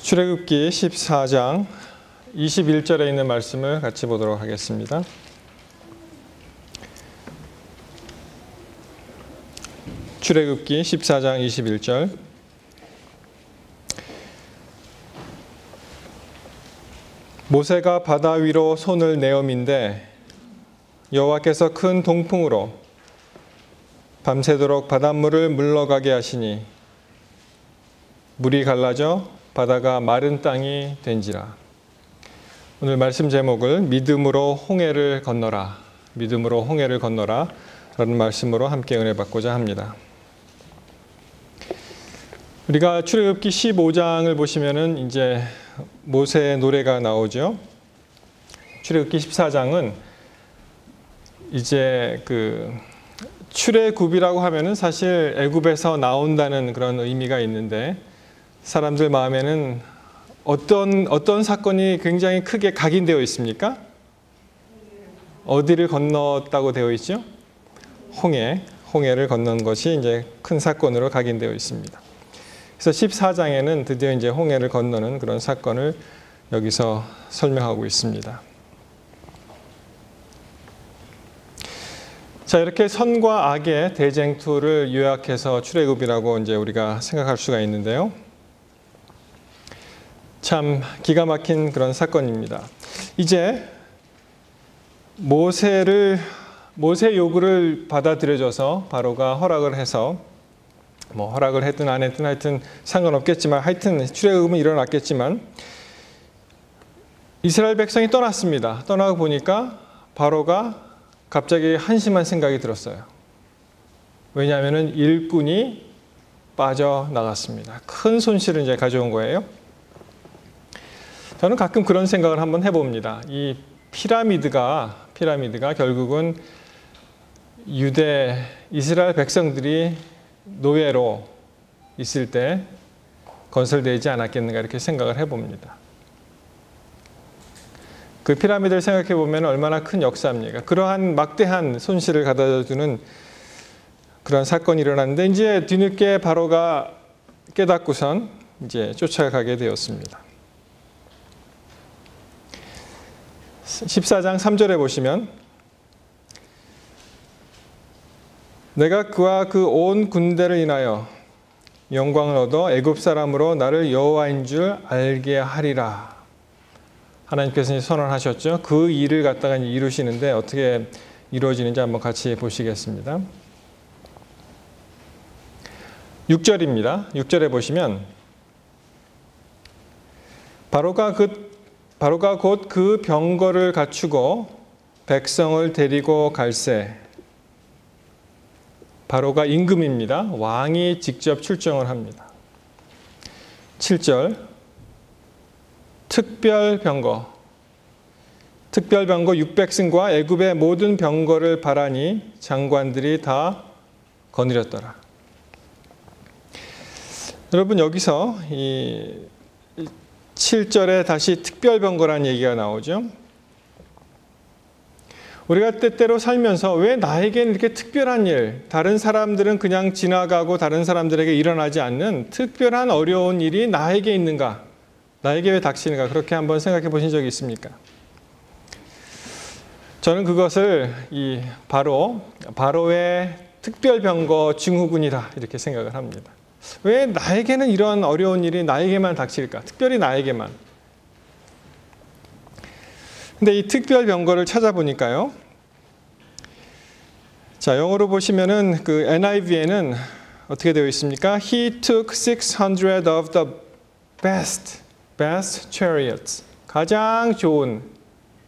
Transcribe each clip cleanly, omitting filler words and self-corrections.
출애굽기 14장 21절에 있는 말씀을 같이 보도록 하겠습니다. 출애굽기 14장 21절. 모세가 바다 위로 손을 내어민데 여호와께서 큰 동풍으로 밤새도록 바닷물을 물러가게 하시니 물이 갈라져 바다가 마른 땅이 된지라. 오늘 말씀 제목을 믿음으로 홍해를 건너라, 믿음으로 홍해를 건너라 라는 말씀으로 함께 은혜 받고자 합니다. 우리가 출애굽기 15장을 보시면은 이제 모세의 노래가 나오죠. 출애굽기 14장은 이제 출애굽이라고 하면은 사실 애굽에서 나온다는 그런 의미가 있는데, 사람들 마음에는 어떤 사건이 굉장히 크게 각인되어 있습니까? 어디를 건넜다고 되어 있죠? 홍해를 건넌 것이 이제 큰 사건으로 각인되어 있습니다. 그래서 14장에는 드디어 이제 홍해를 건너는 그런 사건을 여기서 설명하고 있습니다. 자, 이렇게 선과 악의 대쟁투를 요약해서 출애굽이라고 이제 우리가 생각할 수가 있는데요. 참 기가 막힌 그런 사건입니다. 이제 모세 요구를 받아들여줘서 바로가 허락을 해서, 허락을 했든 안 했든 하여튼 상관없겠지만, 하여튼 출애굽은 일어났겠지만, 이스라엘 백성이 떠났습니다. 떠나고 보니까 바로가 갑자기 한심한 생각이 들었어요. 왜냐하면 일꾼이 빠져나갔습니다. 큰 손실을 이제 가져온 거예요. 저는 가끔 그런 생각을 한번 해봅니다. 이 피라미드가 결국은 이스라엘 백성들이 노예로 있을 때 건설되지 않았겠는가 이렇게 생각을 해봅니다. 그 피라미드를 생각해 보면 얼마나 큰 역사입니까? 그러한 막대한 손실을 가져다 주는 그런 사건이 일어났는데, 이제 뒤늦게 바로가 깨닫고선 이제 쫓아가게 되었습니다. 14장 3절에 보시면, 내가 그와 그 온 군대를 인하여 영광을 얻어 애굽 사람으로 나를 여호와인 줄 알게 하리라. 하나님께서 선언하셨죠. 그 일을 갖다가 이루시는데 어떻게 이루어지는지 한번 같이 보시겠습니다. 6절입니다. 6절에 보시면, 바로가 곧 그 병거를 갖추고 백성을 데리고 갈새. 바로가 임금입니다. 왕이 직접 출정을 합니다. 7절. 특별 병거 600승과 애굽의 모든 병거를 바라니 장관들이 다 거느렸더라. 여러분, 여기서 이 7절에 다시 특별 병거라는 얘기가 나오죠. 우리가 때때로 살면서 왜 나에게는 이렇게 특별한 일, 다른 사람들은 그냥 지나가고 다른 사람들에게 일어나지 않는 특별한 어려운 일이 나에게 있는가? 나에게 왜 닥치는가? 그렇게 한번 생각해 보신 적이 있습니까? 저는 그것을 이 바로의 특별병거 증후군이라 이렇게 생각을 합니다. 왜 나에게는 이런 어려운 일이 나에게만 닥칠까? 특별히 나에게만. 근데 이 특별병거를 찾아보니까요. 자, 영어로 보시면은 그 NIV에는 어떻게 되어 있습니까? He took 600 of the best chariots. 가장 좋은,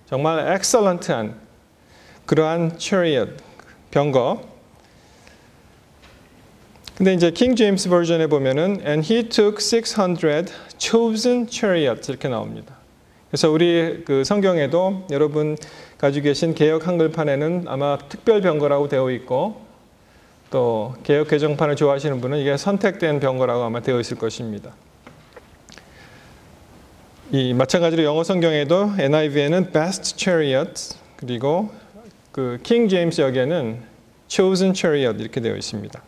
정말 excellent한 그러한 chariot, 병거. 근데 이제 킹 제임스 버전에 보면은 and he took 600 chosen chariots 이렇게 나옵니다. 그래서 우리 그 성경에도 여러분 가지고 계신 개역 한글판에는 아마 특별 병거라고 되어 있고, 또 개역 개정판을 좋아하시는 분은 이게 선택된 병거라고 아마 되어 있을 것입니다. 이 마찬가지로 영어 성경에도 NIV에는 best chariot, 그리고 그 킹 제임스 역에는 chosen chariot 이렇게 되어 있습니다.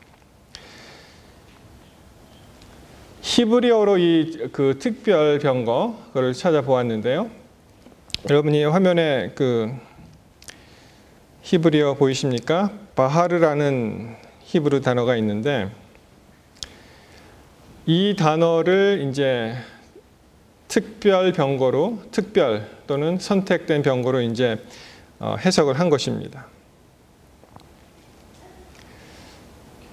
히브리어로 이 그 특별 병거 그걸 찾아보았는데요. 여러분이 화면에 그 히브리어 보이십니까? 바하르라는 히브리 단어가 있는데 이 단어를 이제 특별 병거로, 특별 또는 선택된 병거로 이제 해석을 한 것입니다.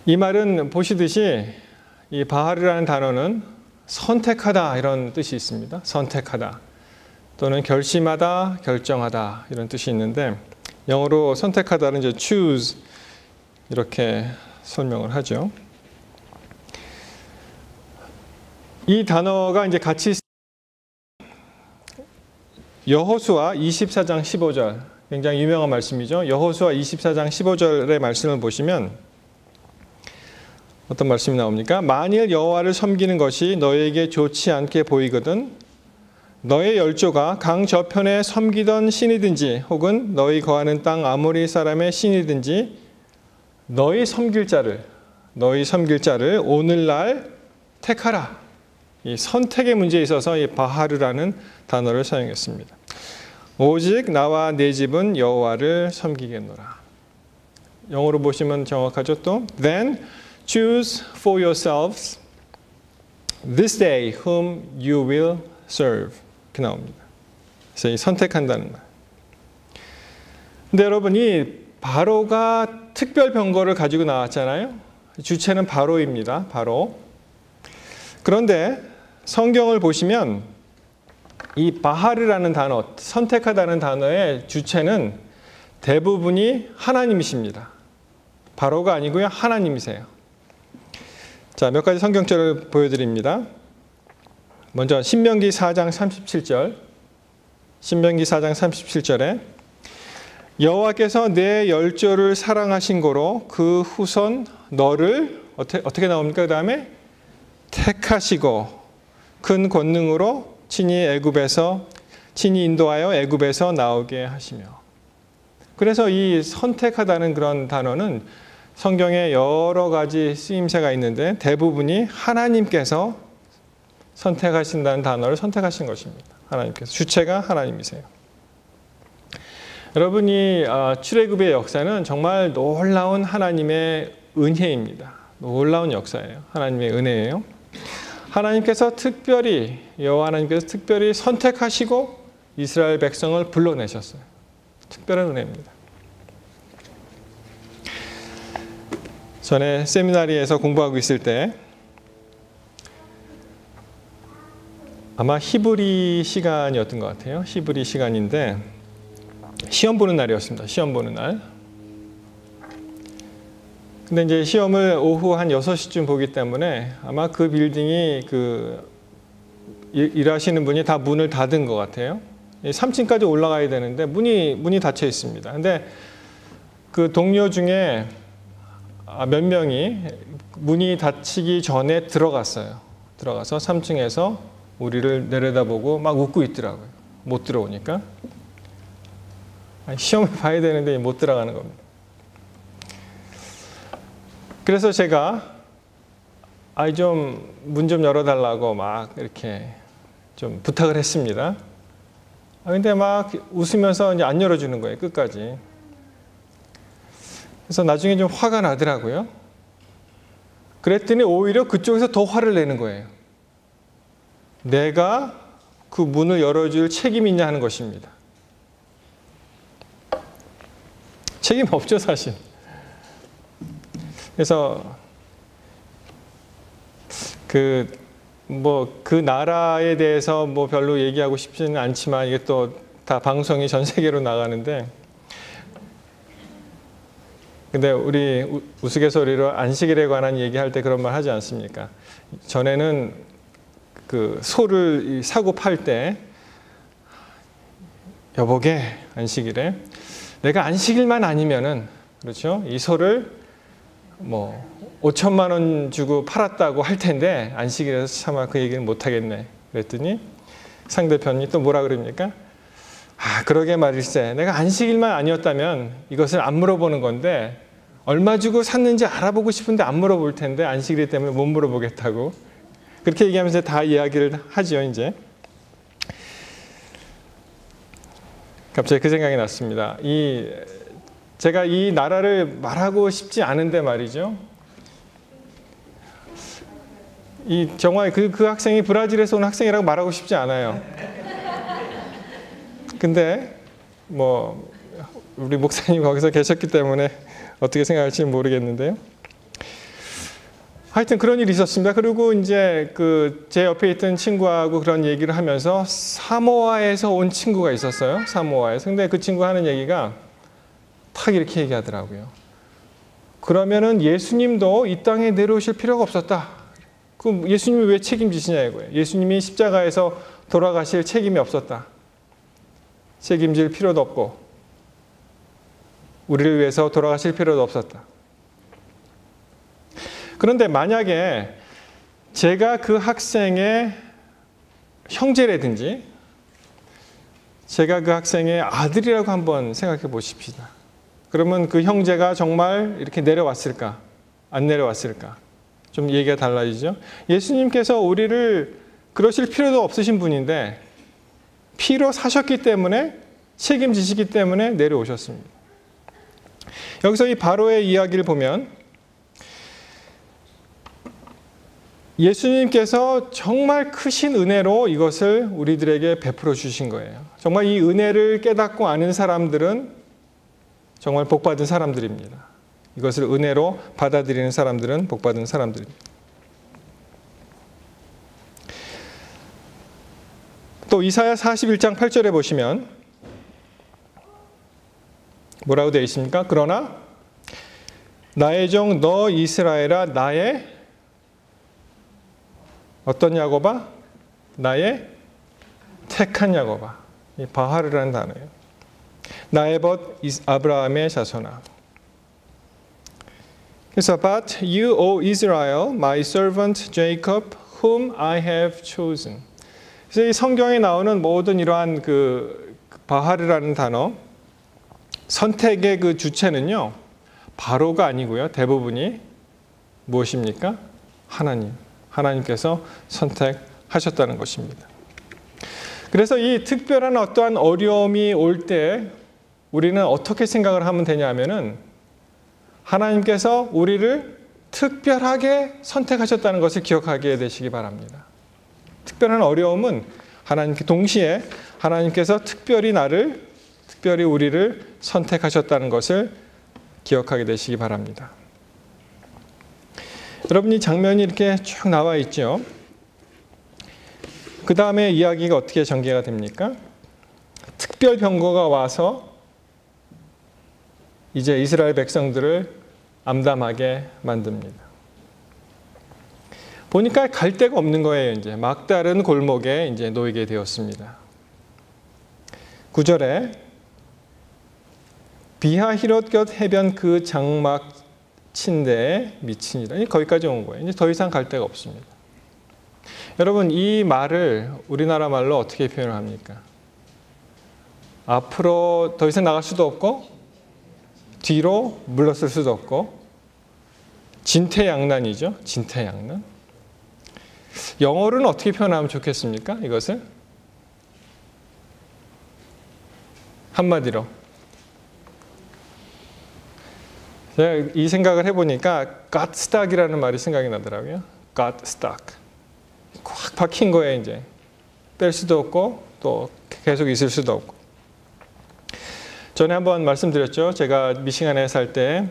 이 말은 보시듯이 이 바하르라는 단어는 선택하다 이런 뜻이 있습니다. 선택하다 또는 결심하다, 결정하다 이런 뜻이 있는데 영어로 선택하다는 이제 choose 이렇게 설명을 하죠. 이 단어가 이제 같이 여호수아 24장 15절 굉장히 유명한 말씀이죠. 여호수아 24장 15절의 말씀을 보시면 어떤 말씀이 나옵니까? 만일 여호와를 섬기는 것이 너에게 좋지 않게 보이거든 너의 열조가 강 저편에 섬기던 신이든지 혹은 너희 거하는 땅 아모리 사람의 신이든지 너희 섬길 자를 오늘날 택하라. 이 선택의 문제에 있어서 이 바하르라는 단어를 사용했습니다. 오직 나와 내 집은 여호와를 섬기겠노라. 영어로 보시면 정확하죠. 또 Then choose for yourselves this day whom you will serve. 이렇게 나옵니다. 그래서 이 선택한다는 말. 근데 여러분이 바로가 특별 병거를 가지고 나왔잖아요. 주체는 바로입니다. 바로. 그런데 성경을 보시면 이 바하르라는 단어, 선택하다는 단어의 주체는 대부분이 하나님이십니다. 바로가 아니고요. 하나님이세요. 자, 몇 가지 성경절을 보여드립니다. 먼저 신명기 4장 37절. 신명기 4장 37절에 여호와께서 내 열조를 사랑하신 고로 그 후손 너를 어떻게 나옵니까? 그 다음에 택하시고 큰 권능으로 친히 인도하여 애굽에서 나오게 하시며. 그래서 이 선택하다는 그런 단어는 성경에 여러 가지 쓰임새가 있는데 대부분이 하나님께서 선택하신다는 단어를 선택하신 것입니다. 하나님께서. 주체가 하나님이세요. 여러분이 출애굽의 역사는 정말 놀라운 하나님의 은혜입니다. 놀라운 역사예요. 하나님의 은혜예요. 하나님께서 특별히 여호와 하나님께서 특별히 선택하시고 이스라엘 백성을 불러내셨어요. 특별한 은혜입니다. 전에 세미나리에서 공부하고 있을 때 아마 히브리 시간이었던 것 같아요. 히브리 시간인데 시험 보는 날이었습니다. 시험 보는 날. 근데 이제 시험을 오후 한 6시쯤 보기 때문에 아마 그 빌딩이 일하시는 분이 다 문을 닫은 것 같아요. 3층까지 올라가야 되는데 문이 닫혀 있습니다. 근데 그 동료 중에 몇 명이 문이 닫히기 전에 들어갔어요. 들어가서 3층에서 우리를 내려다보고 막 웃고 있더라고요. 못 들어오니까. 시험을 봐야 되는데 못 들어가는 겁니다. 그래서 제가 문 좀 열어달라고 막 이렇게 좀 부탁을 했습니다. 근데 막 웃으면서 이제 안 열어주는 거예요. 끝까지. 그래서 나중에 좀 화가 나더라고요. 그랬더니 오히려 그쪽에서 더 화를 내는 거예요. 내가 그 문을 열어줄 책임이 있냐 하는 것입니다. 책임 없죠, 사실. 그래서 그 나라에 대해서 별로 얘기하고 싶지는 않지만 이게 또 다 방송이 전 세계로 나가는데 근데 우리 우스갯소리로 안식일에 관한 얘기할 때 그런 말 하지 않습니까? 전에는 그 소를 사고 팔 때 여보게 안식일에 내가 안식일만 아니면은 그렇죠? 이 소를 5천만 원 주고 팔았다고 할 텐데 안식일에서 차마 그 얘기는 못 하겠네. 그랬더니 상대편이 또 뭐라 그럽니까? 그러게 말일세. 내가 안식일만 아니었다면 이것을 안 물어보는 건데 얼마 주고 샀는지 알아보고 싶은데 안 물어볼 텐데 안식일 때문에 못 물어보겠다고. 그렇게 얘기하면서 다 이야기를 하죠, 이제. 갑자기 그 생각이 났습니다. 제가 이 나라를 말하고 싶지 않은데 말이죠. 정말 그 학생이 브라질에서 온 학생이라고 말하고 싶지 않아요. 근데 우리 목사님 거기서 계셨기 때문에 어떻게 생각할지 모르겠는데요. 하여튼 그런 일이 있었습니다. 그리고 이제 제 옆에 있던 친구하고 그런 얘기를 하면서 사모아에서 온 친구가 있었어요. 사모아에서. 근데 그 친구 하는 얘기가 탁 이렇게 얘기하더라고요. 그러면은 예수님도 이 땅에 내려오실 필요가 없었다. 그럼 예수님이 왜 책임지시냐 이거예요. 예수님이 십자가에서 돌아가실 책임이 없었다. 책임질 필요도 없고 우리를 위해서 돌아가실 필요도 없었다. 그런데 만약에 제가 그 학생의 형제라든지 제가 그 학생의 아들이라고 한번 생각해 보십시다. 그러면 그 형제가 정말 이렇게 내려왔을까? 안 내려왔을까? 좀 얘기가 달라지죠. 예수님께서 우리를 그러실 필요도 없으신 분인데 피로 사셨기 때문에 책임지시기 때문에 내려오셨습니다. 여기서 이 바로의 이야기를 보면 예수님께서 정말 크신 은혜로 이것을 우리들에게 베풀어 주신 거예요. 정말 이 은혜를 깨닫고 아는 사람들은 정말 복받은 사람들입니다. 이것을 은혜로 받아들이는 사람들은 복받은 사람들입니다. 또 이사야 41장 8절에 보시면 뭐라고 되어 있습니까? 그러나 나의 종 너 이스라엘아 나의 어떤 야곱아? 나의 택한 야곱아. 이 바하르라는 단어예요. 나의 벗 아브라함의 자손아. 그래서 But you, O Israel, my servant Jacob, whom I have chosen. 그래서 이 성경에 나오는 모든 이러한 바하르라는 단어, 선택의 그 주체는요, 바로가 아니고요. 대부분이 무엇입니까? 하나님께서 선택하셨다는 것입니다. 그래서 이 특별한 어떠한 어려움이 올 때 우리는 어떻게 생각을 하면 되냐 하면은 하나님께서 우리를 특별하게 선택하셨다는 것을 기억하게 되시기 바랍니다. 특별한 어려움은 동시에 하나님께서 특별히 우리를 선택하셨다는 것을 기억하게 되시기 바랍니다. 여러분 이 장면이 이렇게 쭉 나와 있죠. 그 다음에 이야기가 어떻게 전개가 됩니까? 특별 병거가 와서 이제 이스라엘 백성들을 암담하게 만듭니다. 보니까 갈 데가 없는 거예요. 이제 막다른 골목에 이제 놓이게 되었습니다. 9절에 비하히롯 해변 그 장막 침대에 미치니라. 거기까지 온 거예요. 이제 더 이상 갈 데가 없습니다. 여러분 이 말을 우리나라 말로 어떻게 표현을 합니까? 앞으로 더 이상 나갈 수도 없고 뒤로 물러설 수도 없고 진퇴양난이죠. 진퇴양난. 영어로는 어떻게 표현하면 좋겠습니까? 이것을 한마디로 제가 이 생각을 해보니까 got stuck이라는 말이 생각이 나더라고요. got stuck. 꽉 박힌 거예요. 이제 뺄 수도 없고 또 계속 있을 수도 없고. 전에 한번 말씀드렸죠. 제가 미시간에 살 때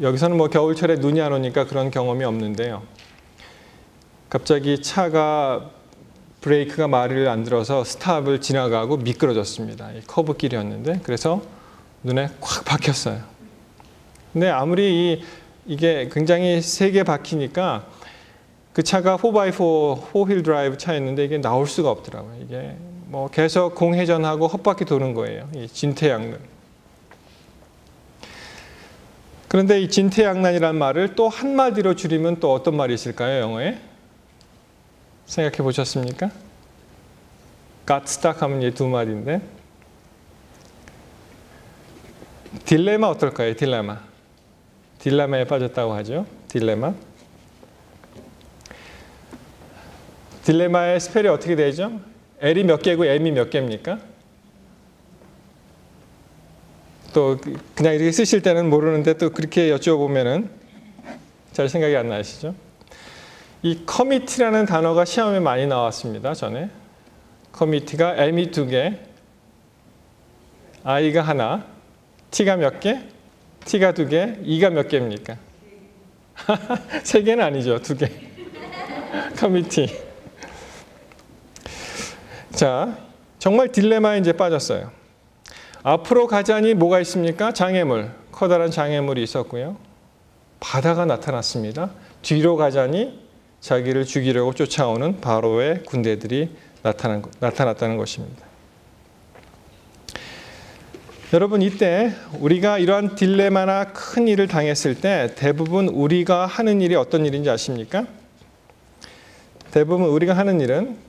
여기서는 뭐 겨울철에 눈이 안 오니까 그런 경험이 없는데요. 갑자기 차가 브레이크가 말을 안 들어서 스탑을 지나가고 미끄러졌습니다. 커브길이었는데 그래서 눈에 콱 박혔어요. 근데 아무리 이게 굉장히 세게 박히니까 그 차가 4x4 4휠 드라이브 차였는데 이게 나올 수가 없더라고요. 이게 뭐 계속 공회전하고 헛바퀴 도는 거예요. 이 진퇴양난. 그런데 이 진퇴양난이라는 말을 또 한마디로 줄이면 또 어떤 말이 있을까요? 영어에? 생각해 보셨습니까? got stuck 하면 이 두 마디인데 딜레마 어떨까요? 딜레마에 빠졌다고 하죠. 딜레마. 딜레마의 스펠이 어떻게 되죠? L이 몇 개고 M이 몇 개입니까? 또 그냥 이렇게 쓰실 때는 모르는데 또 그렇게 여쭤보면은 잘 생각이 안 나시죠? 이 commit라는 단어가 시험에 많이 나왔습니다. 전에. commit가 M이 2개, I가 하나, T가 몇 개? T가 2개, E가 몇 개입니까? 3개는 아니죠. 2개. 커미티. 자, 정말 딜레마에 이제 빠졌어요. 앞으로 가자니 뭐가 있습니까? 장애물. 커다란 장애물이 있었고요. 바다가 나타났습니다. 뒤로 가자니 자기를 죽이려고 쫓아오는 바로의 군대들이 나타났다는 것입니다. 여러분, 이때 우리가 이러한 딜레마나 큰 일을 당했을 때 대부분 우리가 하는 일이 어떤 일인지 아십니까? 대부분 우리가 하는 일은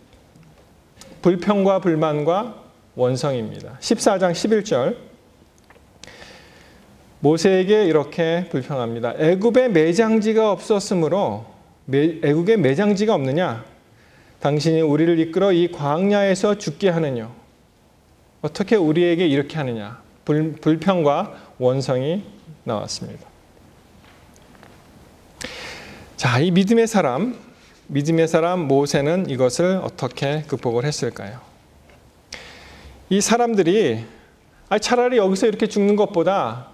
불평과 불만과 원성입니다. 14장 11절 모세에게 이렇게 불평합니다. 애굽에 매장지가 없었으므로 애굽에 매장지가 없느냐? 당신이 우리를 이끌어 이 광야에서 죽게 하느냐? 어떻게 우리에게 이렇게 하느냐? 불평과 원성이 나왔습니다. 자, 이 믿음의 사람 모세는 이것을 어떻게 극복을 했을까요? 이 사람들이 차라리 여기서 이렇게 죽는 것보다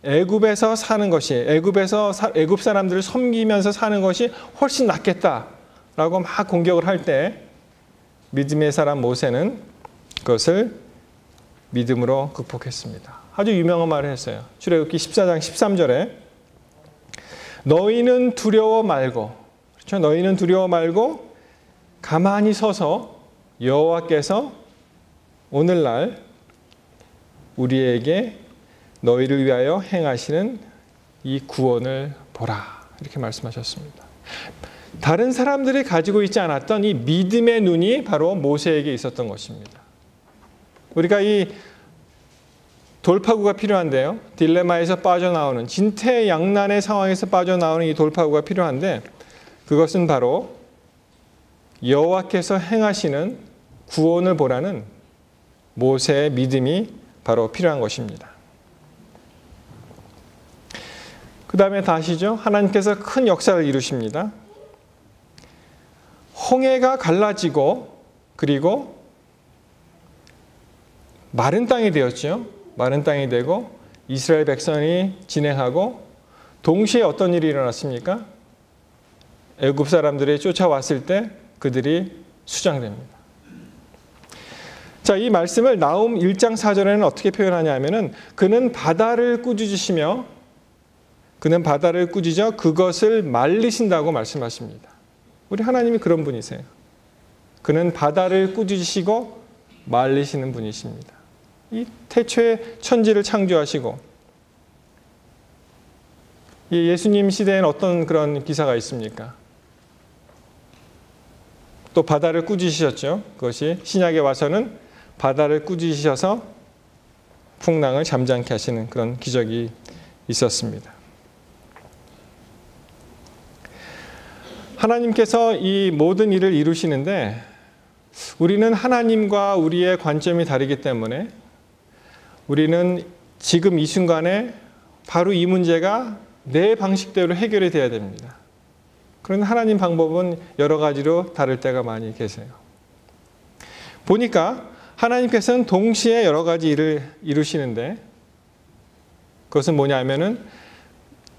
애굽에서 사는 것이, 애굽 사람들을 섬기면서 사는 것이 훨씬 낫겠다라고 막 공격을 할 때 믿음의 사람 모세는 그것을 믿음으로 극복했습니다. 아주 유명한 말을 했어요. 출애굽기 14장 13절에 너희는 두려워 말고, 그렇죠? 너희는 두려워 말고 가만히 서서 여호와께서 오늘날 우리에게 너희를 위하여 행하시는 이 구원을 보라. 이렇게 말씀하셨습니다. 다른 사람들이 가지고 있지 않았던 이 믿음의 눈이 바로 모세에게 있었던 것입니다. 우리가 이 돌파구가 필요한데요. 딜레마에서 빠져나오는, 진퇴양난의 상황에서 빠져나오는 이 돌파구가 필요한데 그것은 바로 여호와께서 행하시는 구원을 보라는 모세의 믿음이 바로 필요한 것입니다. 그 다음에 다시죠. 하나님께서 큰 역사를 이루십니다. 홍해가 갈라지고 그리고 마른 땅이 되었죠. 마른 땅이 되고 이스라엘 백성이 진행하고 동시에 어떤 일이 일어났습니까? 애굽 사람들이 쫓아왔을 때 그들이 수장됩니다. 자, 이 말씀을 나훔 1장 4절에는 어떻게 표현하냐 하면은 그는 바다를 꾸짖으시며 그는 바다를 꾸짖어 그것을 말리신다고 말씀하십니다. 우리 하나님이 그런 분이세요. 그는 바다를 꾸짖으시고 말리시는 분이십니다. 이 태초에 천지를 창조하시고 이 예수님 시대에는 어떤 그런 기사가 있습니까? 또 바다를 꾸짖으셨죠. 그것이 신약에 와서는 바다를 꾸짖으셔서 풍랑을 잠잠케 하시는 그런 기적이 있었습니다. 하나님께서 이 모든 일을 이루시는데 우리는 하나님과 우리의 관점이 다르기 때문에 우리는 지금 이 순간에 바로 이 문제가 내 방식대로 해결이 돼야 됩니다. 그런데 하나님 방법은 여러 가지로 다를 때가 많이 계세요. 보니까 하나님께서는 동시에 여러 가지 일을 이루시는데 그것은 뭐냐면은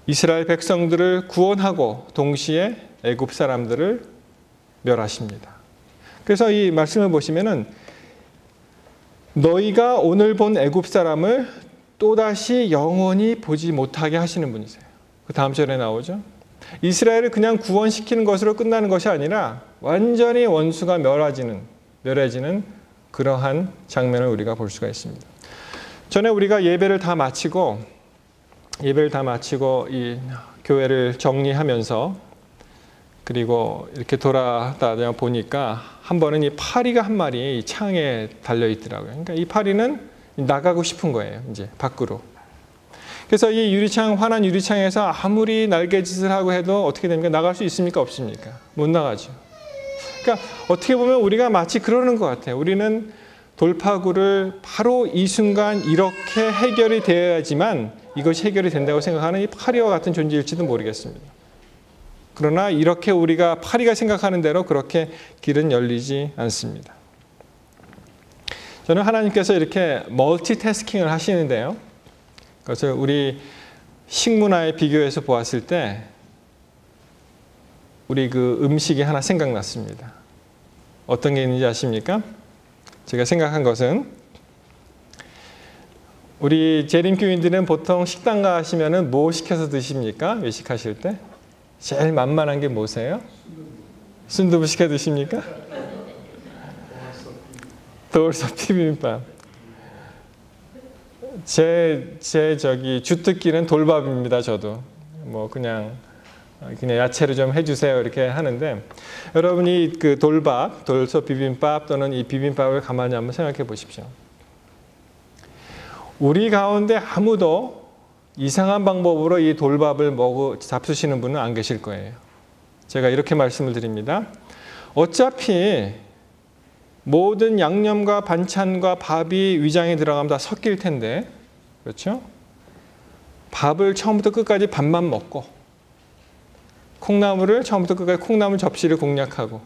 이스라엘 백성들을 구원하고 동시에 애굽 사람들을 멸하십니다. 그래서 이 말씀을 보시면은 너희가 오늘 본 애굽 사람을 또다시 영원히 보지 못하게 하시는 분이세요. 그 다음 절에 나오죠. 이스라엘을 그냥 구원시키는 것으로 끝나는 것이 아니라 완전히 원수가 멸해지는 그러한 장면을 우리가 볼 수가 있습니다. 전에 우리가 예배를 다 마치고 이 교회를 정리하면서 그리고 이렇게 돌아다녀 보니까 한 번은 이 파리가 한 마리 창에 달려 있더라고요. 그러니까 이 파리는 나가고 싶은 거예요. 이제 밖으로. 그래서 이 환한 유리창에서 아무리 날개짓을 하고 해도 어떻게 됩니까? 나갈 수 있습니까? 없습니까? 못 나가죠. 그러니까 어떻게 보면 우리가 마치 그러는 것 같아요. 우리는 돌파구를 바로 이 순간 이렇게 해결이 되어야지만 이것이 해결이 된다고 생각하는 이 파리와 같은 존재일지도 모르겠습니다. 그러나 이렇게 우리가 파리가 생각하는 대로 그렇게 길은 열리지 않습니다. 저는 하나님께서 이렇게 멀티태스킹을 하시는데요. 그것을 우리 식문화에 비교해서 보았을 때 우리 그 음식이 하나 생각났습니다. 어떤 게 있는지 아십니까? 제가 생각한 것은 우리 재림교인들은 보통 식당 가시면은 뭐 시켜서 드십니까? 외식하실 때? 제일 만만한 게 뭐세요? 순두부 시켜 드십니까? 돌솥 비빔밥. 제 주특기는 돌밥입니다. 저도 뭐 그냥 야채를 좀 해주세요 이렇게 하는데, 여러분이 그 돌솥 비빔밥 또는 이 비빔밥을 가만히 한번 생각해 보십시오. 우리 가운데 아무도 이상한 방법으로 이 돌밥을 잡수시는 분은 안 계실 거예요. 제가 이렇게 말씀을 드립니다. 어차피 모든 양념과 반찬과 밥이 위장에 들어가면 다 섞일 텐데, 그렇죠? 밥을 처음부터 끝까지 밥만 먹고, 콩나물을 처음부터 끝까지 콩나물 접시를 공략하고,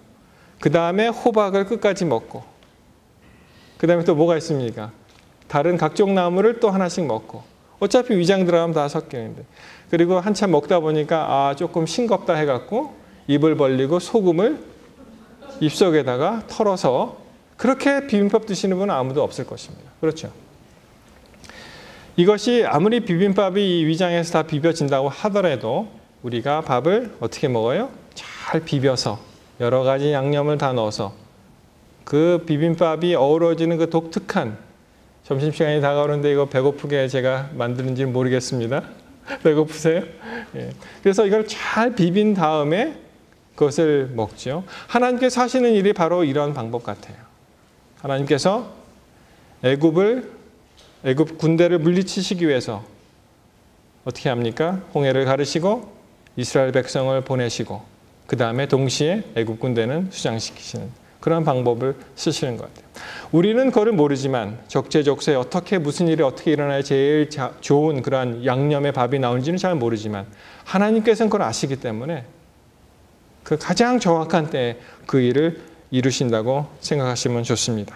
그 다음에 호박을 끝까지 먹고, 그 다음에 또 뭐가 있습니까? 다른 각종 나물을 또 하나씩 먹고, 어차피 위장 들어가면 다 섞이는데, 그리고 한참 먹다 보니까 조금 싱겁다 해갖고 입을 벌리고 소금을 입속에다가 털어서 그렇게 비빔밥 드시는 분은 아무도 없을 것입니다. 그렇죠? 이것이 아무리 비빔밥이 이 위장에서 다 비벼진다고 하더라도 우리가 밥을 어떻게 먹어요? 잘 비벼서 여러 가지 양념을 다 넣어서 그 비빔밥이 어우러지는 그 독특한, 점심시간이 다가오는데 이거 배고프게 제가 만드는지는 모르겠습니다. 배고프세요? 예. 그래서 이걸 잘 비빈 다음에 그것을 먹죠. 하나님께서 하시는 일이 바로 이런 방법 같아요. 하나님께서 애굽 군대를 물리치시기 위해서 어떻게 합니까? 홍해를 가르시고 이스라엘 백성을 보내시고 그 다음에 동시에 애굽 군대는 수장시키시는 그런 방법을 쓰시는 것 같아요. 우리는 그걸 모르지만 적재적소에 어떻게 무슨 일이 어떻게 일어나야 제일 좋은 그러한 양념의 밥이 나오는지는 잘 모르지만 하나님께서는 그걸 아시기 때문에 그 가장 정확한 때에 그 일을 이루신다고 생각하시면 좋습니다.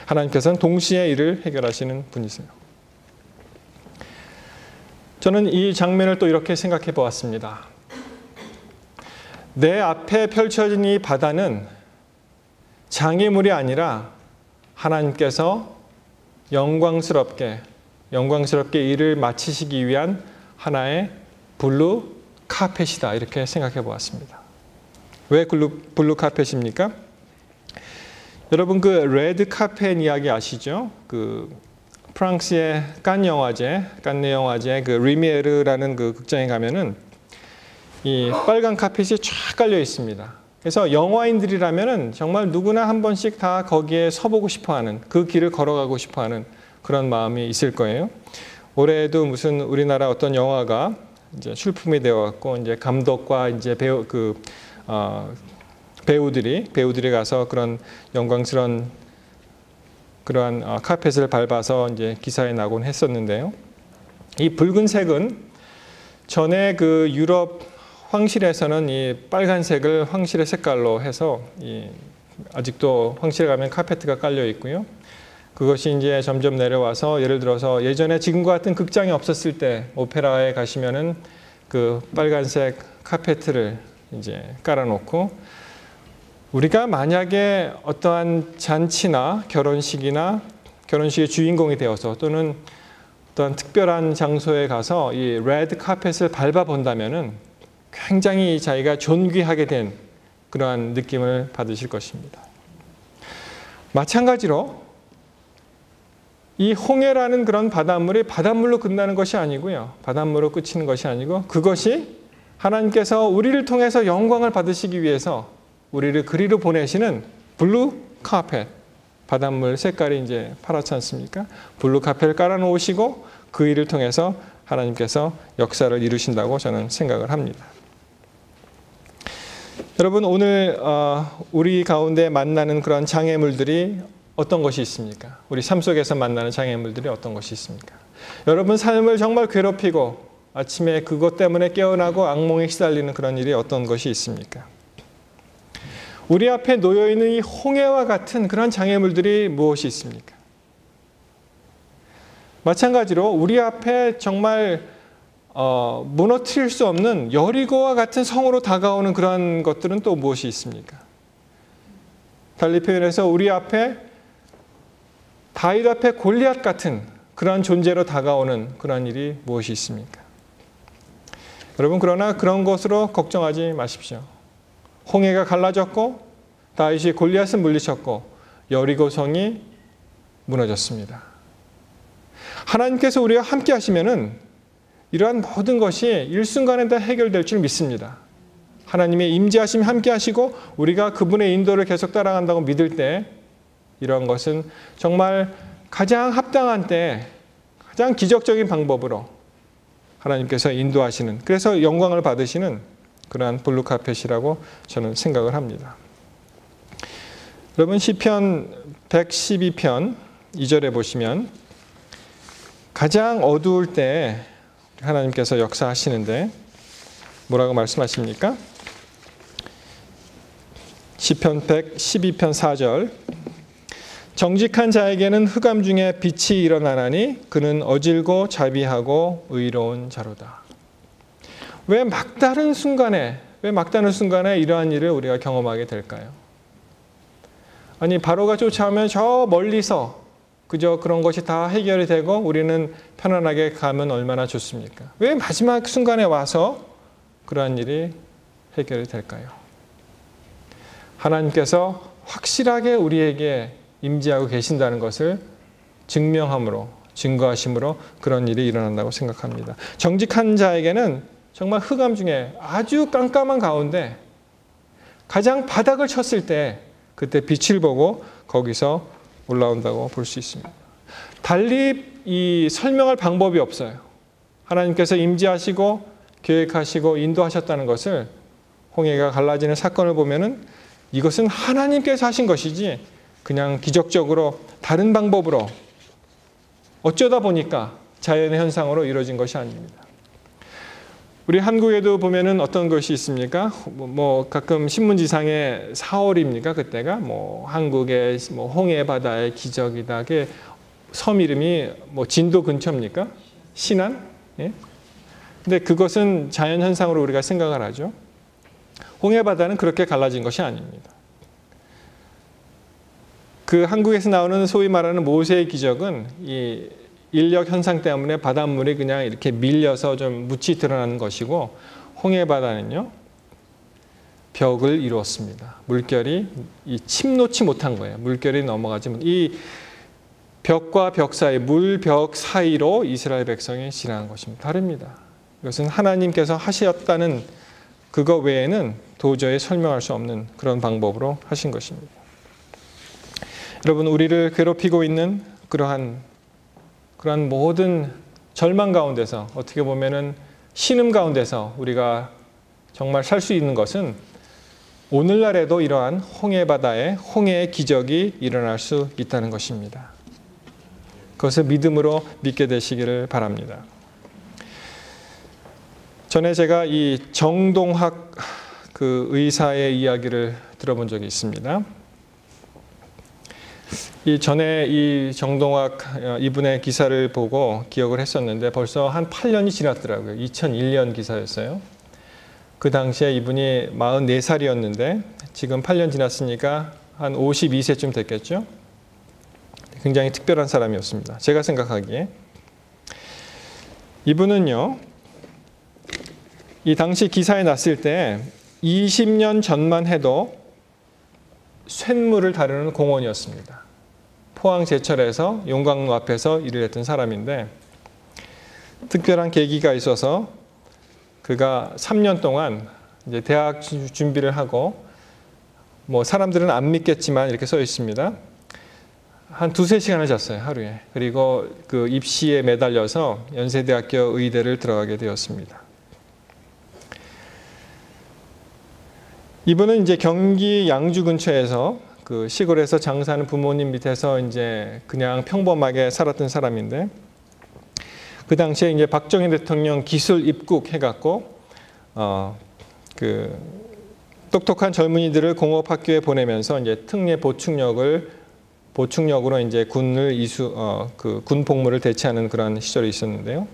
하나님께서는 동시에 일을 해결하시는 분이세요. 저는 이 장면을 또 이렇게 생각해 보았습니다. 내 앞에 펼쳐진 이 바다는 장애물이 아니라 하나님께서 영광스럽게 일을 마치시기 위한 하나의 블루 카펫이다, 이렇게 생각해 보았습니다. 왜 블루 카펫입니까? 여러분 그 레드 카펫 이야기 아시죠? 그 프랑스의 칸네 영화제 그 리미에르라는 그 극장에 가면은 이 빨간 카펫이 쫙 깔려 있습니다. 그래서 영화인들이라면은 정말 누구나 한 번씩 다 거기에 서보고 싶어하는, 그 길을 걸어가고 싶어하는 그런 마음이 있을 거예요. 올해도 무슨 우리나라 어떤 영화가 이제 출품이 되어갖고 이제 감독과 이제 배우들이 가서 그런 영광스러운 그러한 카펫을 밟아서 이제 기사에 나곤 했었는데요. 이 붉은색은 전에 그 유럽 황실에서는 이 빨간색을 황실의 색깔로 해서 아직도 황실에 가면 카페트가 깔려 있고요. 그것이 이제 점점 내려와서 예를 들어서 예전에 지금과 같은 극장이 없었을 때 오페라에 가시면은 그 빨간색 카페트를 이제 깔아놓고, 우리가 만약에 어떠한 잔치나 결혼식의 주인공이 되어서 또는 어떤 특별한 장소에 가서 이 레드 카펫을 밟아 본다면은 굉장히 자기가 존귀하게 된 그러한 느낌을 받으실 것입니다. 마찬가지로 이 홍해라는 그런 바닷물이 바닷물로 끝나는 것이 아니고요. 바닷물로 끝이는 것이 아니고 그것이 하나님께서 우리를 통해서 영광을 받으시기 위해서 우리를 그리로 보내시는 블루 카펫, 바닷물 색깔이 이제 파랗지 않습니까? 블루 카펫을 깔아놓으시고 그 일을 통해서 하나님께서 역사를 이루신다고 저는 생각을 합니다. 여러분 오늘 우리 가운데 만나는 그런 장애물들이 어떤 것이 있습니까? 우리 삶 속에서 만나는 장애물들이 어떤 것이 있습니까? 여러분 삶을 정말 괴롭히고 아침에 그것 때문에 깨어나고 악몽에 시달리는 그런 일이 어떤 것이 있습니까? 우리 앞에 놓여있는 이 홍해와 같은 그런 장애물들이 무엇이 있습니까? 마찬가지로 우리 앞에 정말 무너뜨릴 수 없는 여리고와 같은 성으로 다가오는 그런 것들은 또 무엇이 있습니까? 달리 표현해서 우리 앞에 다윗 앞에 골리앗 같은 그런 존재로 다가오는 그런 일이 무엇이 있습니까? 여러분 그러나 그런 것으로 걱정하지 마십시오. 홍해가 갈라졌고 다윗이 골리앗을 물리쳤고 여리고 성이 무너졌습니다. 하나님께서 우리와 함께 하시면은 이러한 모든 것이 일순간에 다 해결될 줄 믿습니다. 하나님의 임재하심이 함께 하시고 우리가 그분의 인도를 계속 따라간다고 믿을 때 이러한 것은 정말 가장 합당한 때 가장 기적적인 방법으로 하나님께서 인도하시는, 그래서 영광을 받으시는 그러한 블루카펫이라고 저는 생각을 합니다. 여러분 시편 112편 2절에 보시면 가장 어두울 때 하나님께서 역사하시는데 뭐라고 말씀하십니까? 시편 112편 4절 정직한 자에게는 흑암 중에 빛이 일어나나니 그는 어질고 자비하고 의로운 자로다. 왜 막다른 순간에 이러한 일을 우리가 경험하게 될까요? 아니 바로가 쫓아오면 저 멀리서 그저 그런 것이 다 해결이 되고 우리는 편안하게 가면 얼마나 좋습니까? 왜 마지막 순간에 와서 그러한 일이 해결이 될까요? 하나님께서 확실하게 우리에게 임재하고 계신다는 것을 증명함으로, 증거하심으로 그런 일이 일어난다고 생각합니다. 정직한 자에게는 정말 흑암 중에 아주 깜깜한 가운데 가장 바닥을 쳤을 때 그때 빛을 보고 거기서 올라온다고 볼 수 있습니다. 달리 이 설명할 방법이 없어요. 하나님께서 임재하시고 계획하시고 인도하셨다는 것을 홍해가 갈라지는 사건을 보면은 이것은 하나님께서 하신 것이지 그냥 기적적으로 다른 방법으로 어쩌다 보니까 자연의 현상으로 이루어진 것이 아닙니다. 우리 한국에도 보면은 어떤 것이 있습니까? 뭐 가끔 신문지상에 4월입니까? 그때가 뭐 한국의 뭐 홍해 바다의 기적이다. 그게 섬 이름이 뭐 진도 근처입니까? 신안? 예? 근데 그것은 자연 현상으로 우리가 생각을 하죠. 홍해 바다는 그렇게 갈라진 것이 아닙니다. 그 한국에서 나오는 소위 말하는 모세의 기적은 이 인력 현상 때문에 바닷물이 그냥 이렇게 밀려서 좀 묻이 드러나는 것이고 홍해 바다는요 벽을 이루었습니다. 물결이 침 놓지 못한 거예요. 물결이 넘어가지 이 벽과 벽 사이, 물벽 사이로 이스라엘 백성이 지나간 것입니다. 다릅니다. 이것은 하나님께서 하셨다는 그거 외에는 도저히 설명할 수 없는 그런 방법으로 하신 것입니다. 여러분 우리를 괴롭히고 있는 그러한 모든 절망 가운데서 어떻게 보면은 신음 가운데서 우리가 정말 살 수 있는 것은 오늘날에도 이러한 홍해 바다에 홍해의 기적이 일어날 수 있다는 것입니다. 그것을 믿음으로 믿게 되시기를 바랍니다. 전에 제가 이 정동학 그 의사의 이야기를 들어본 적이 있습니다. 전에 이 정동학 이분의 기사를 보고 기억을 했었는데 벌써 한 8년이 지났더라고요. 2001년 기사였어요. 그 당시에 이분이 44살이었는데 지금 8년 지났으니까 한 52세쯤 됐겠죠. 굉장히 특별한 사람이었습니다. 제가 생각하기에. 이분은요. 이 당시 기사에 났을 때 20년 전만 해도 쇳물을 다루는 공원이었습니다. 포항 제철에서 용광로 앞에서 일을 했던 사람인데 특별한 계기가 있어서 그가 3년 동안 이제 대학 준비를 하고 뭐 사람들은 안 믿겠지만 이렇게 써 있습니다. 한 2-3시간을 잤어요, 하루에. 그리고 그 입시에 매달려서 연세대학교 의대를 들어가게 되었습니다. 이분은 이제 경기 양주 근처에서 그 시골에서 장사하는 부모님 밑에서 이제 그냥 평범하게 살았던 사람인데, 그 당시에 이제 박정희 대통령 기술 입국 해갖고 그 똑똑한 젊은이들을 공업학교에 보내면서 이제 특례 보충력으로 이제 군을 군 복무를 대체하는 그런 시절이 있었는데요.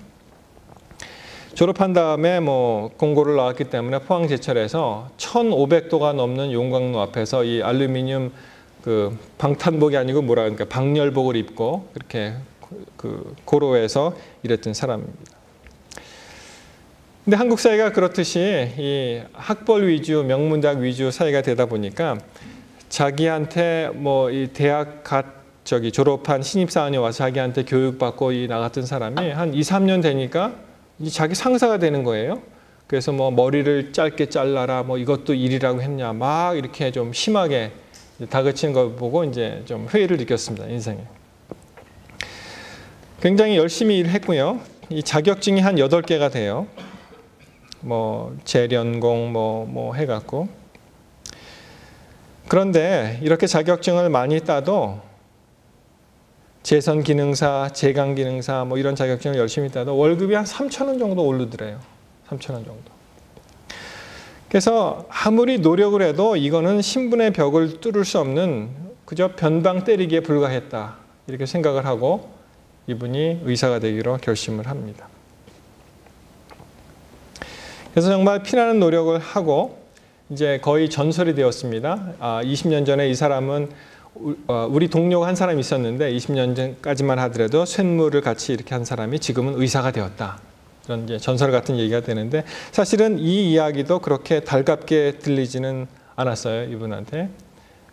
졸업한 다음에 뭐 공고를 나왔기 때문에 포항제철에서 1,500도가 넘는 용광로 앞에서 이 알루미늄 그 방탄복이 아니고 뭐라 그러니까 방열복을 입고 그렇게 그 고로에서 일했던 사람입니다. 근데 한국 사회가 그렇듯이 이 학벌 위주, 명문대학 위주 사회가 되다 보니까 자기한테 뭐 이 대학 졸업한 신입사원이 와서 자기한테 교육받고 나갔던 사람이 한 2, 3년 되니까 자기 상사가 되는 거예요. 그래서 뭐 머리를 짧게 잘라라, 뭐 이것도 일이라고 했냐, 막 이렇게 좀 심하게 다그치는 걸 보고 이제 좀 회의를 느꼈습니다, 인생에. 굉장히 열심히 일했고요. 이 자격증이 한 8개가 돼요. 뭐 재련공 뭐 해갖고. 그런데 이렇게 자격증을 많이 따도 재선기능사, 재강기능사 뭐 이런 자격증을 열심히 따도 월급이 한 3,000원 정도 오르더래요. 3,000원 정도. 그래서 아무리 노력을 해도 이거는 신분의 벽을 뚫을 수 없는 그저 변방 때리기에 불과했다. 이렇게 생각을 하고 이분이 의사가 되기로 결심을 합니다. 그래서 정말 피나는 노력을 하고 이제 거의 전설이 되었습니다. 20년 전에 이 사람은 우리 동료가 한 사람이 있었는데 20년 전까지만 하더라도 쇳물을 같이 이렇게 한 사람이 지금은 의사가 되었다. 그런 이제 전설 같은 얘기가 되는데 사실은 이 이야기도 그렇게 달갑게 들리지는 않았어요, 이분한테.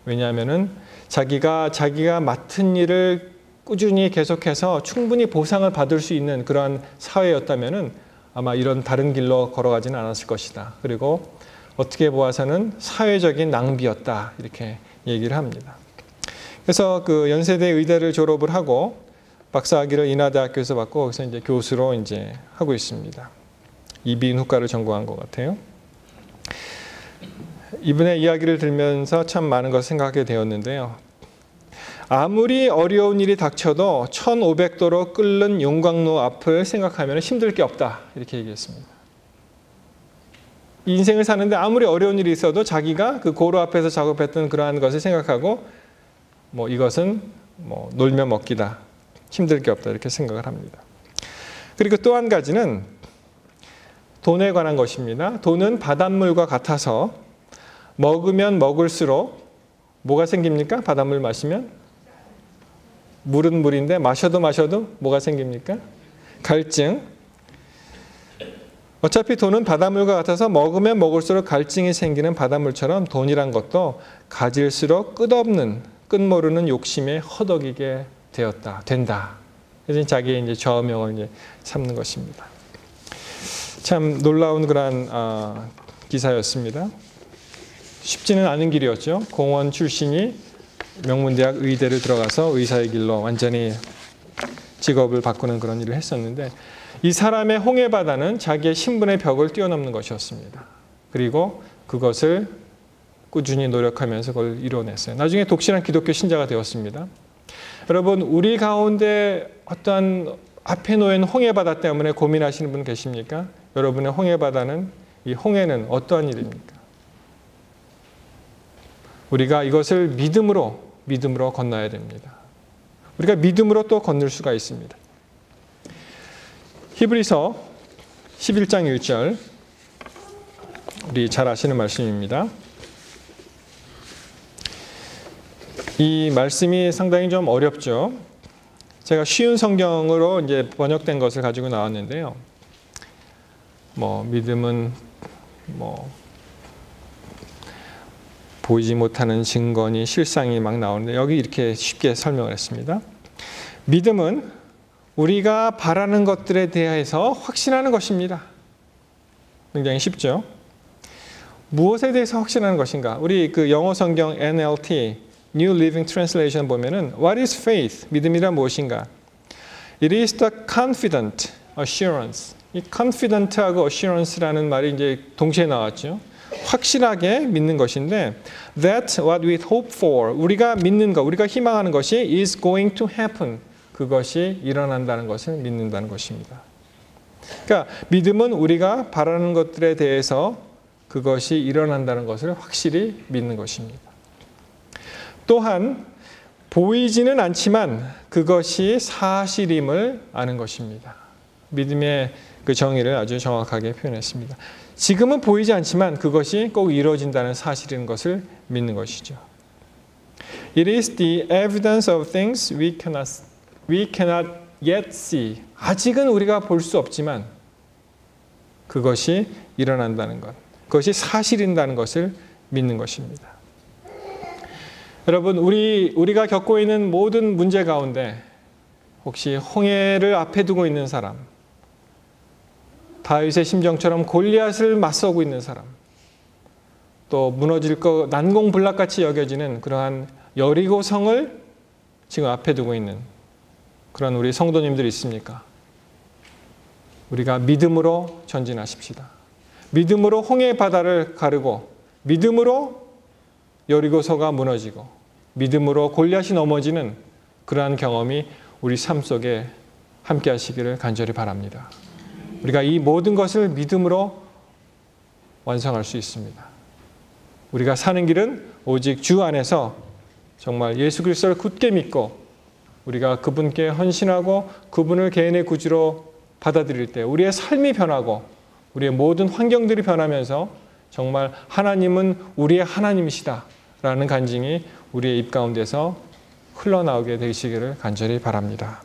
왜냐하면은 자기가 맡은 일을 꾸준히 계속해서 충분히 보상을 받을 수 있는 그러한 사회였다면은 아마 이런 다른 길로 걸어가지는 않았을 것이다. 그리고 어떻게 보아서는 사회적인 낭비였다. 이렇게 얘기를 합니다. 그래서 그 연세대 의대를 졸업을 하고 박사학위를 인하대학교에서 받고 거기서 이제 교수로 이제 하고 있습니다. 이비인후과를 전공한 것 같아요. 이분의 이야기를 들으면서 참 많은 것을 생각하게 되었는데요. 아무리 어려운 일이 닥쳐도 1,500도로 끓는 용광로 앞을 생각하면 힘들 게 없다. 이렇게 얘기했습니다. 인생을 사는데 아무리 어려운 일이 있어도 자기가 그 고로 앞에서 작업했던 그러한 것을 생각하고 뭐 이것은 뭐 놀며 먹기다. 힘들 게 없다. 이렇게 생각을 합니다. 그리고 또 한 가지는 돈에 관한 것입니다. 돈은 바닷물과 같아서 먹으면 먹을수록 뭐가 생깁니까? 바닷물 마시면? 물은 물인데 마셔도 뭐가 생깁니까? 갈증. 어차피 돈은 바닷물과 같아서 먹으면 먹을수록 갈증이 생기는 바닷물처럼 돈이란 것도 가질수록 끝모르는 욕심에 허덕이게 된다. 그래서 자기의 이제 좌우명을 이제 삼는 것입니다. 참 놀라운 그런 기사였습니다. 쉽지는 않은 길이었죠. 공원 출신이 명문대학 의대를 들어가서 의사의 길로 완전히 직업을 바꾸는 그런 일을 했었는데 이 사람의 홍해바다는 자기의 신분의 벽을 뛰어넘는 것이었습니다. 그리고 그것을 꾸준히 노력하면서 그걸 이뤄냈어요. 나중에 독실한 기독교 신자가 되었습니다. 여러분, 우리 가운데 어떠한 앞에 놓인 홍해바다 때문에 고민하시는 분 계십니까? 여러분의 홍해바다는, 이 홍해는 어떠한 일입니까? 우리가 이것을 믿음으로 건너야 됩니다. 우리가 믿음으로 또 건널 수가 있습니다. 히브리서 11장 1절, 우리 잘 아시는 말씀입니다. 이 말씀이 상당히 좀 어렵죠. 제가 쉬운 성경으로 이제 번역된 것을 가지고 나왔는데요. 믿음은 보이지 못하는 증거니 실상이 막 나오는데 여기 이렇게 쉽게 설명을 했습니다. 믿음은 우리가 바라는 것들에 대해서 확신하는 것입니다. 굉장히 쉽죠. 무엇에 대해서 확신하는 것인가? 우리 그 영어 성경 NLT New Living Translation 보면은 What is faith? 믿음이란 무엇인가? It is the confident assurance. 이 confident하고 assurance라는 말이 이제 동시에 나왔죠. 확실하게 믿는 것인데 that what we hope for, 우리가 믿는 것, 우리가 희망하는 것이 is going to happen, 그것이 일어난다는 것을 믿는다는 것입니다. 그러니까 믿음은 우리가 바라는 것들에 대해서 그것이 일어난다는 것을 확실히 믿는 것입니다. 또한 보이지는 않지만 그것이 사실임을 아는 것입니다. 믿음의 그 정의를 아주 정확하게 표현했습니다. 지금은 보이지 않지만 그것이 꼭 이루어진다는 사실인 것을 믿는 것이죠. It is the evidence of things we cannot yet see. 아직은 우리가 볼 수 없지만 그것이 일어난다는 것, 그것이 사실인다는 것을 믿는 것입니다. 여러분, 우리가 겪고 있는 모든 문제 가운데 혹시 홍해를 앞에 두고 있는 사람, 다윗의 심정처럼 골리앗을 맞서고 있는 사람, 또 무너질 것 난공불락같이 여겨지는 그러한 여리고 성을 지금 앞에 두고 있는 그런 우리 성도님들이 있습니까? 우리가 믿음으로 전진하십시다. 믿음으로 홍해 바다를 가르고, 믿음으로 여리고서가 무너지고, 믿음으로 골리앗이 넘어지는 그러한 경험이 우리 삶 속에 함께 하시기를 간절히 바랍니다. 우리가 이 모든 것을 믿음으로 완성할 수 있습니다. 우리가 사는 길은 오직 주 안에서 정말 예수 그리스도를 굳게 믿고 우리가 그분께 헌신하고 그분을 개인의 구주로 받아들일 때 우리의 삶이 변하고 우리의 모든 환경들이 변하면서 정말 하나님은 우리의 하나님이시다라는 간증이 우리의 입 가운데서 흘러나오게 되시기를 간절히 바랍니다.